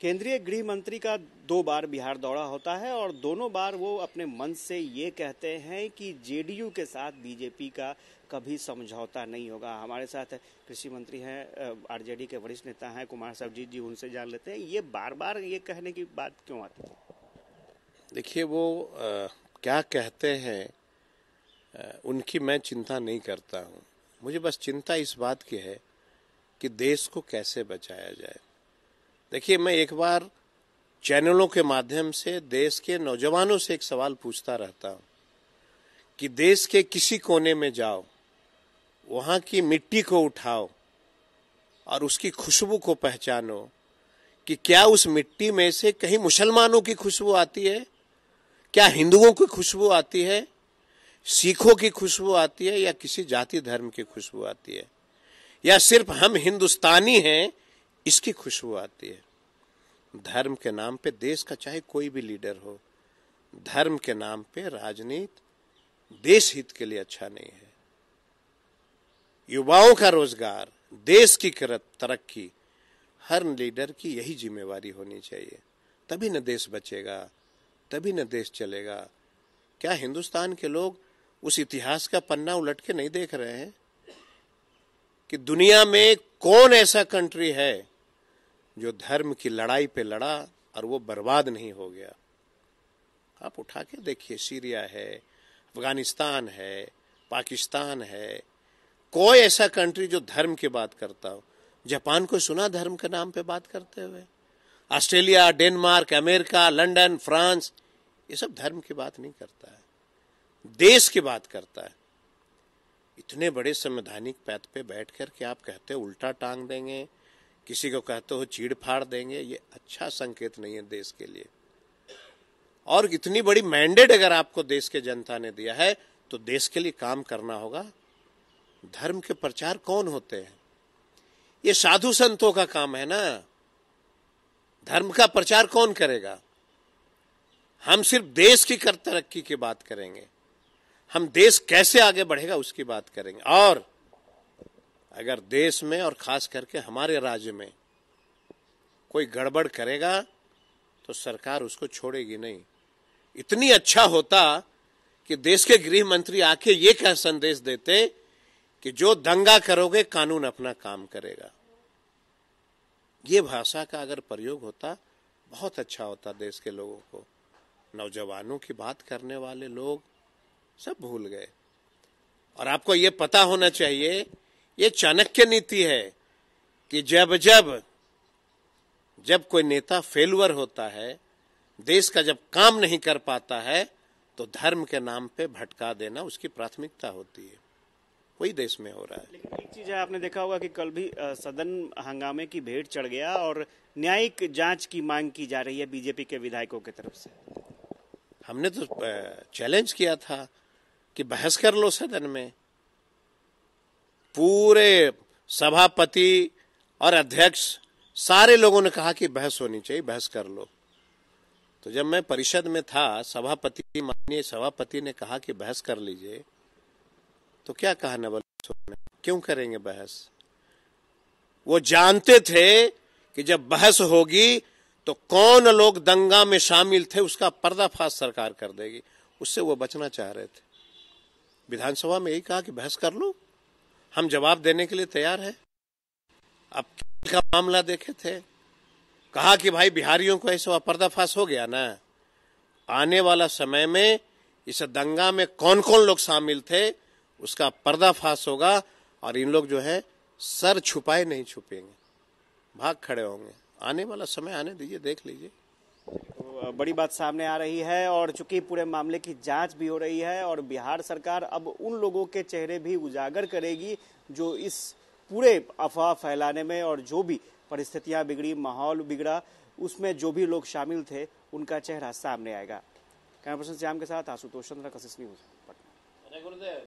केंद्रीय गृह मंत्री का 2 बार बिहार दौरा होता है और दोनों बार वो अपने मन से ये कहते हैं कि जेडीयू के साथ बीजेपी का कभी समझौता नहीं होगा। हमारे साथ कृषि मंत्री हैं, आरजेडी के वरिष्ठ नेता हैं कुमार सर्वजीत जी, उनसे जान लेते हैं ये बार बार ये कहने की बात क्यों आती है। देखिए वो क्या कहते हैं उनकी मैं चिंता नहीं करता हूँ। मुझे बस चिंता इस बात की है कि देश को कैसे बचाया जाए। देखिए मैं एक बार चैनलों के माध्यम से देश के नौजवानों से एक सवाल पूछता रहता हूँ कि देश के किसी कोने में जाओ, वहाँ की मिट्टी को उठाओ और उसकी खुशबू को पहचानो कि क्या उस मिट्टी में से कहीं मुसलमानों की खुशबू आती है, क्या हिंदुओं की खुशबू आती है, सिखों की खुशबू आती है या किसी जाति धर्म की खुशबू आती है, या सिर्फ हम हिंदुस्तानी हैं इसकी खुशबू आती है। धर्म के नाम पे देश का चाहे कोई भी लीडर हो, धर्म के नाम पे राजनीति देश हित के लिए अच्छा नहीं है। युवाओं का रोजगार, देश की तरक्की हर लीडर की यही जिम्मेवारी होनी चाहिए। तभी न देश बचेगा, तभी न देश चलेगा। क्या हिंदुस्तान के लोग उस इतिहास का पन्ना उलट के नहीं देख रहे हैं कि दुनिया में कौन ऐसा कंट्री है जो धर्म की लड़ाई पे लड़ा और वो बर्बाद नहीं हो गया। आप उठा के देखिए, सीरिया है, अफगानिस्तान है, पाकिस्तान है, कोई ऐसा कंट्री जो धर्म की बात करता हो। जापान को सुना धर्म के नाम पे बात करते हुए? Australia, Denmark, America, London, France, ये सब धर्म की बात नहीं करता है, देश की बात करता है। इतने बड़े संवैधानिक पद पे बैठ कर के आप कहते हो उल्टा टांग देंगे, किसी को कहते हो चीड़ फाड़ देंगे, ये अच्छा संकेत नहीं है देश के लिए। और इतनी बड़ी मैंडेट अगर आपको देश के जनता ने दिया है तो देश के लिए काम करना होगा। धर्म के प्रचार कौन होते हैं? ये साधु संतों का काम है ना। धर्म का प्रचार कौन करेगा? हम सिर्फ देश की तरक्की की बात करेंगे, हम देश कैसे आगे बढ़ेगा उसकी बात करेंगे। और अगर देश में और खास करके हमारे राज्य में कोई गड़बड़ करेगा तो सरकार उसको छोड़ेगी नहीं। इतनी अच्छा होता कि देश के गृह मंत्री आके ये क्या संदेश देते कि जो दंगा करोगे कानून अपना काम करेगा। ये भाषा का अगर प्रयोग होता बहुत अच्छा होता देश के लोगों को। नौजवानों की बात करने वाले लोग सब भूल गए। और आपको ये पता होना चाहिए, ये चाणक्य नीति है कि जब कोई नेता फेलुअर होता है, देश का जब काम नहीं कर पाता है, तो धर्म के नाम पे भटका देना उसकी प्राथमिकता होती है। वही देश में हो रहा है। लेकिन एक चीज है, आपने देखा होगा कि कल भी सदन हंगामे की भेंट चढ़ गया और न्यायिक जांच की मांग की जा रही है बीजेपी के विधायकों की तरफ से। हमने तो चैलेंज किया था कि बहस कर लो सदन में। पूरे सभापति और अध्यक्ष सारे लोगों ने कहा कि बहस होनी चाहिए, बहस कर लो। तो जब मैं परिषद में था, माननीय सभापति ने कहा कि बहस कर लीजिए, तो क्या कहा नवल किशोर ने, क्यों करेंगे बहस? वो जानते थे कि जब बहस होगी तो कौन लोग दंगा में शामिल थे उसका पर्दाफाश सरकार कर देगी। उससे वो बचना चाह रहे थे। विधानसभा में यही कहा कि बहस कर लो, हम जवाब देने के लिए तैयार हैं। अब का मामला देखे थे, कहा कि भाई बिहारियों को ऐसा पर्दाफाश हो गया ना, आने वाला समय में इस दंगा में कौन कौन लोग शामिल थे उसका पर्दाफाश होगा और इन लोग जो है सर छुपाए नहीं छुपेंगे, भाग खड़े होंगे। आने वाला समय आने दीजिए, देख लीजिए। तो बड़ी बात सामने आ रही है और चूंकि पूरे मामले की जांच भी हो रही है और बिहार सरकार अब उन लोगों के चेहरे भी उजागर करेगी जो इस पूरे अफवाह फैलाने में और जो भी परिस्थितियां बिगड़ी, माहौल बिगड़ा, उसमें जो भी लोग शामिल थे उनका चेहरा सामने आएगा। कैमरा पर्सन श्याम के साथ आशुतोष चंद्र, कशिश न्यूज, पटना।